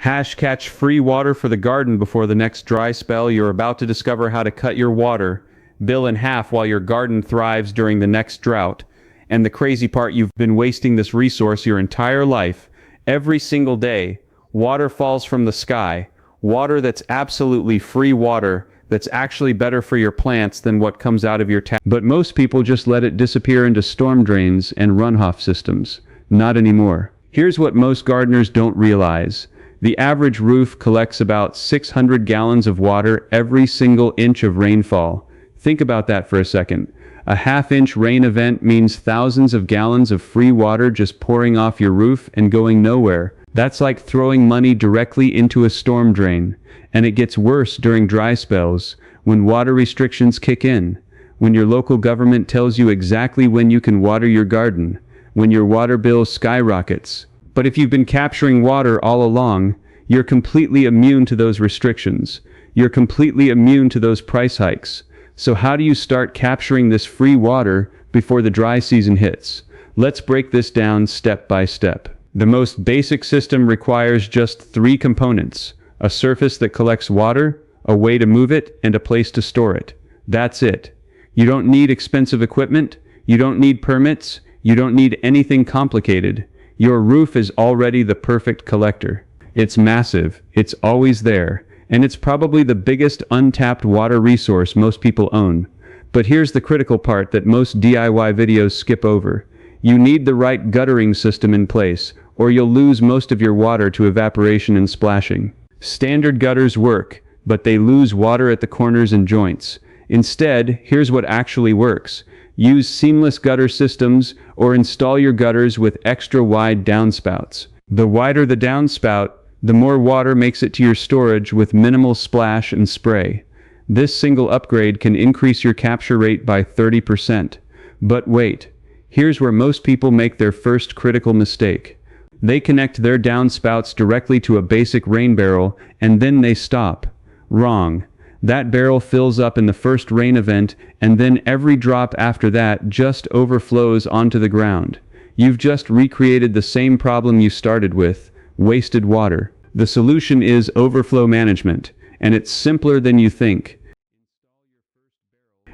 Catch free water for the garden before the next dry spell. You're about to discover how to cut your water bill in half while your garden thrives during the next drought. And the crazy part, you've been wasting this resource your entire life. Every single day, water falls from the sky. Water that's absolutely free water that's actually better for your plants than what comes out of your tap. But most people just let it disappear into storm drains and runoff systems. Not anymore. Here's what most gardeners don't realize. The average roof collects about 600 gallons of water every single inch of rainfall. Think about that for a second. A half-inch rain event means thousands of gallons of free water just pouring off your roof and going nowhere. That's like throwing money directly into a storm drain. And it gets worse during dry spells, when water restrictions kick in, when your local government tells you exactly when you can water your garden, when your water bill skyrockets. But if you've been capturing water all along, you're completely immune to those restrictions. You're completely immune to those price hikes. So how do you start capturing this free water before the dry season hits? Let's break this down step by step. The most basic system requires just 3 components: a surface that collects water, a way to move it, and a place to store it. That's it. You don't need expensive equipment. You don't need permits. You don't need anything complicated. Your roof is already the perfect collector. It's massive, it's always there, and it's probably the biggest untapped water resource most people own. But here's the critical part that most DIY videos skip over. You need the right guttering system in place, or you'll lose most of your water to evaporation and splashing. Standard gutters work, but they lose water at the corners and joints. Instead, here's what actually works. Use seamless gutter systems or install your gutters with extra wide downspouts. The wider the downspout, the more water makes it to your storage with minimal splash and spray. This single upgrade can increase your capture rate by 30%. But wait, here's where most people make their first critical mistake. They connect their downspouts directly to a basic rain barrel and then they stop. Wrong. That barrel fills up in the first rain event, and then every drop after that just overflows onto the ground. You've just recreated the same problem you started with: wasted water. The solution is overflow management, and it's simpler than you think.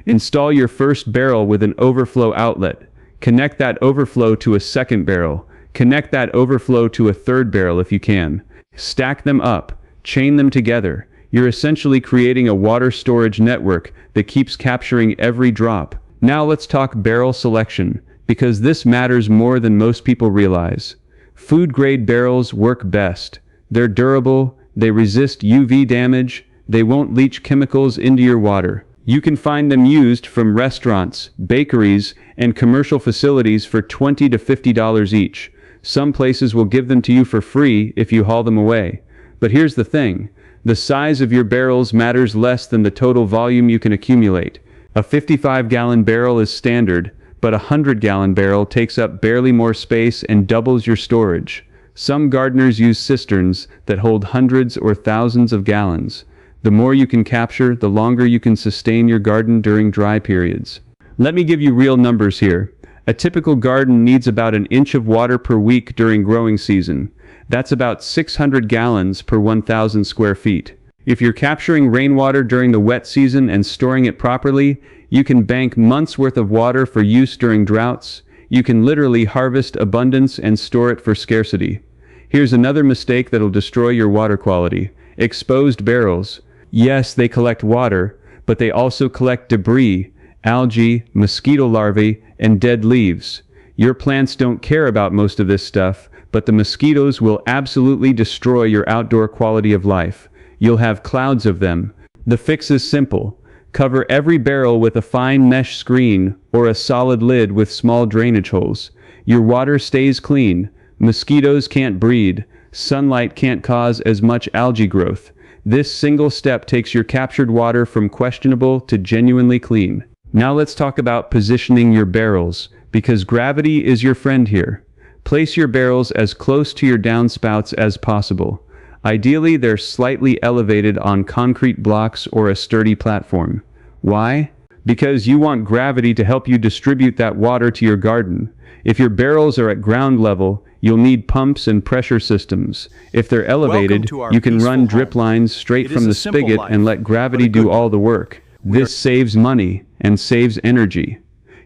Install your first barrel with an overflow outlet. Connect that overflow to a second barrel. Connect that overflow to a third barrel if you can. Stack them up. Chain them together. You're essentially creating a water storage network that keeps capturing every drop. Now let's talk barrel selection, because this matters more than most people realize. Food-grade barrels work best. They're durable, they resist UV damage, they won't leach chemicals into your water. You can find them used from restaurants, bakeries, and commercial facilities for $20 to $50 each. Some places will give them to you for free if you haul them away. But here's the thing. The size of your barrels matters less than the total volume you can accumulate. A 55-gallon barrel is standard, but a 100-gallon barrel takes up barely more space and doubles your storage. Some gardeners use cisterns that hold hundreds or thousands of gallons. The more you can capture, the longer you can sustain your garden during dry periods. Let me give you real numbers here. A typical garden needs about an inch of water per week during growing season. That's about 600 gallons per 1,000 square feet. If you're capturing rainwater during the wet season and storing it properly, you can bank months' worth of water for use during droughts. You can literally harvest abundance and store it for scarcity. Here's another mistake that'll destroy your water quality. Exposed barrels. Yes, they collect water, but they also collect debris, algae, mosquito larvae, and dead leaves. Your plants don't care about most of this stuff, but the mosquitoes will absolutely destroy your outdoor quality of life. You'll have clouds of them. The fix is simple. Cover every barrel with a fine mesh screen or a solid lid with small drainage holes. Your water stays clean. Mosquitoes can't breed. Sunlight can't cause as much algae growth. This single step takes your captured water from questionable to genuinely clean. Now let's talk about positioning your barrels, because gravity is your friend here. Place your barrels as close to your downspouts as possible. Ideally, they're slightly elevated on concrete blocks or a sturdy platform. Why? Because you want gravity to help you distribute that water to your garden. If your barrels are at ground level, you'll need pumps and pressure systems. If they're elevated, you can run drip lines straight from the spigot and let gravity do all the work. This saves money and saves energy.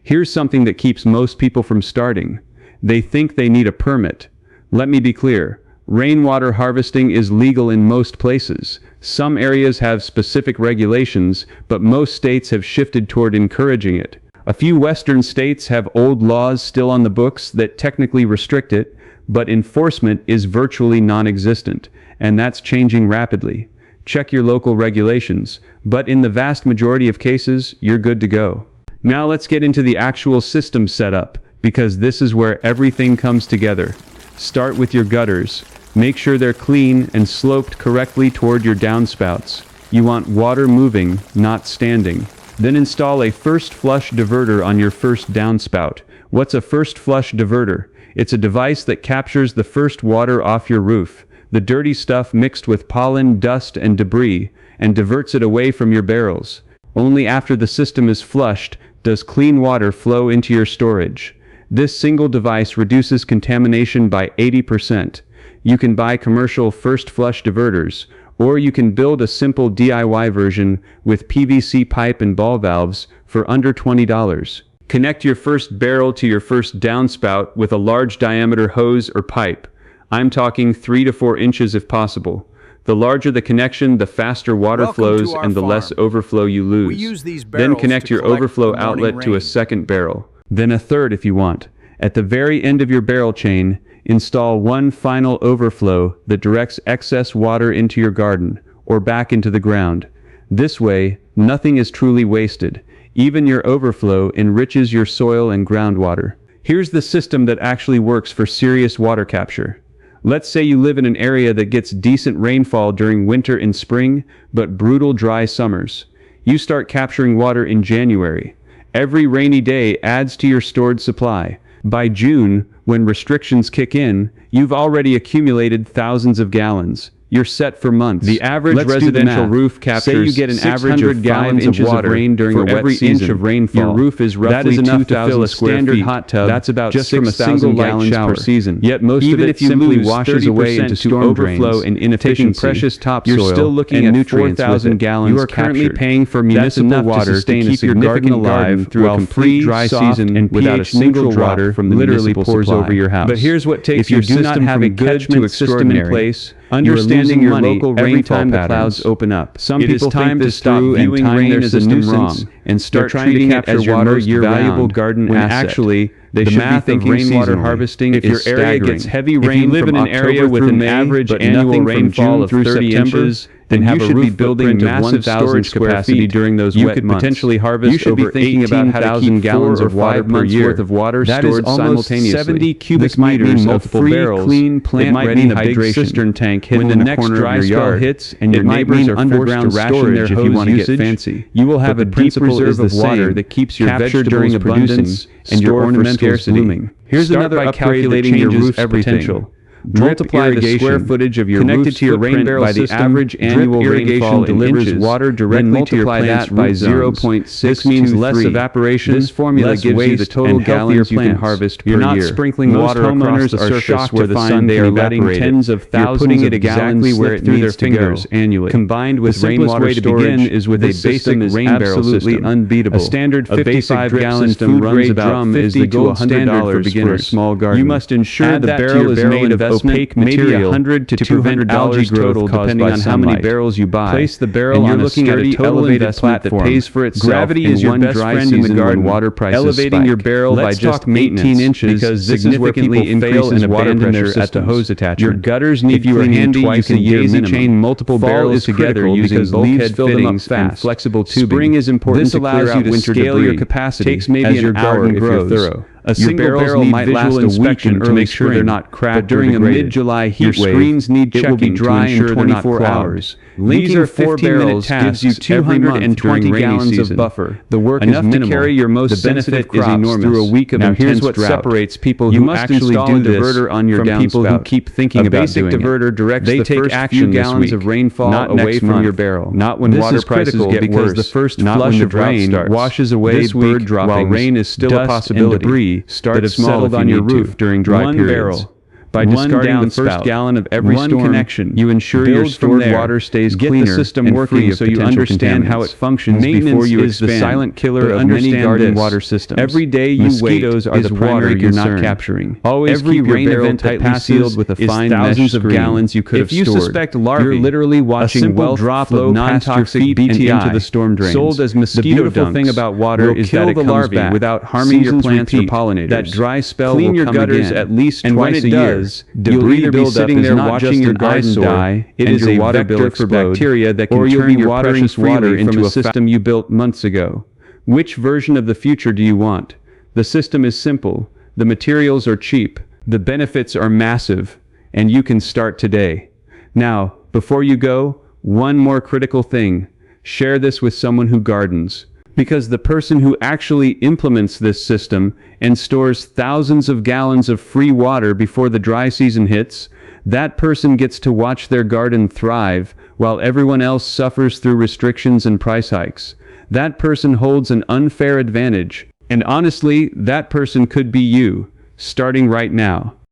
Here's something that keeps most people from starting. They think they need a permit. Let me be clear. Rainwater harvesting is legal in most places. Some areas have specific regulations, but most states have shifted toward encouraging it. A few Western states have old laws still on the books that technically restrict it, but enforcement is virtually non-existent, and that's changing rapidly. Check your local regulations, but in the vast majority of cases, you're good to go. Now let's get into the actual system setup, because this is where everything comes together. Start with your gutters. Make sure they're clean and sloped correctly toward your downspouts. You want water moving, not standing. Then install a first flush diverter on your first downspout. What's a first flush diverter? It's a device that captures the first water off your roof, the dirty stuff mixed with pollen, dust, and debris, and diverts it away from your barrels. Only after the system is flushed does clean water flow into your storage. This single device reduces contamination by 80%. You can buy commercial first flush diverters, or you can build a simple DIY version with PVC pipe and ball valves for under $20. Connect your first barrel to your first downspout with a large diameter hose or pipe. I'm talking 3 to 4 inches if possible. The larger the connection, the faster water flows and the less overflow you lose. Then connect your overflow outlet to a second barrel, then a third if you want. At the very end of your barrel chain, install one final overflow that directs excess water into your garden or back into the ground. This way, nothing is truly wasted. Even your overflow enriches your soil and groundwater. Here's the system that actually works for serious water capture. Let's say you live in an area that gets decent rainfall during winter and spring, but brutal dry summers. You start capturing water in January. Every rainy day adds to your stored supply. By June, when restrictions kick in, you've already accumulated thousands of gallons. You're set for months. The average residential roof captures, say you get an average of 5 inches of rain during a wet season. Inch of rainfall. Your roof is roughly 2,000 square feet. Hot tub. That's about just from a single gallon per season. Yet most of it simply washes away into storm overflow and inefficiency. Precious topsoil. You're still looking at 4,000 gallons. You are currently paying for municipal water to keep your garden alive through a complete dry season and without a single drop from the literally pours over your house. But here's what takes your system from good to extraordinary. Understanding your local rainfall patterns open up. Some people think this stop viewing rain as a nuisance and start treating it as your most valuable garden asset. Actually, they should be thinking rainwater harvesting. If your area gets heavy rain from October with an average annual rainfall of 30 inches, then you should be building massive storage capacity during those wet months. You could potentially harvest over 18,000 gallons of water per year worth of water stored simultaneously. 70 cubic meters of free, clean, plant-ready hydration tank hidden in the corner of your yard hits, and your neighbors are forced to ration their hose usage. You will have a deep reserve of water that keeps your vegetables producing and your ornamentals blooming. Here's another upgrade that changes everything. Multiply the square footage of your roof's to your rain barrel by the average annual rainfall delivers water directly to your plants by 0.6. This means less evaporation. This formula gives you the total gallons you can harvest per year. You're not sprinkling water across the surface where the sun they are letting tens of thousands of gallons where it needs to go annually. Combined with rainwater storage is with a basic rain barrel system. Unbeatable. A standard 55-gallon food grade drum is the gold standard for beginners. Small garden. You must ensure the barrel is made of opaque material, $100 to $200 total depending on how many barrels you buy. Place the barrel on a sturdy, elevated platform that pays for itself. Gravity is your best friend in the garden. Water prices elevating your barrel by just 18 inches because significantly increases water pressure at the hose attachment. Your gutters need cleaning twice a year minimum. Chain multiple barrels together using bulkhead fittings and flexible tubing. Spring is important. This allows you to scale your capacity takes maybe an hour if you're thorough. A single barrel might last a week in early spring to make sure they're not cracked, but during a mid-July heat wave, your screens need checking to ensure they're not 24 hours. Linking 4 barrels gives you 220 gallons of buffer. The work is minimal. To carry your most sensitive crops through a week of intense drought. Here's what separates people who actually do this from people who keep thinking about doing it. A basic diverter directs the first few gallons of rainfall away from your barrel. Not when water prices get worse. The first flush of rain washes away bird droppings, while rain is still a possibility, that have settled on your roof during dry periods. By discarding the first gallon of every storm connection, you ensure your stored water stays cleaner. Get the system working so you understand how it functions before you expand. The silent killer of many garden water systems. Every day you wait is the primary you're not capturing. Always keep your barrel tightly sealed with a fine thousands of gallons you could have stored. If you suspect larvae, you're literally watching wealth flow non-toxic BTI into the storm drains. Sold as mosquito dunks. The beautiful thing about water is that it comes back without harming your plants or pollinators. That dry spell will come again. Clean your gutters at least twice a year. Debris buildup is not just your garden die, it is a vector for bacteria that can turn your precious water into a system you built months ago. Which version of the future do you want? The system is simple, the materials are cheap, the benefits are massive, and you can start today. Now, before you go, one more critical thing. Share this with someone who gardens. Because the person who actually implements this system and stores thousands of gallons of free water before the dry season hits, that person gets to watch their garden thrive while everyone else suffers through restrictions and price hikes. That person holds an unfair advantage, and honestly, that person could be you, starting right now.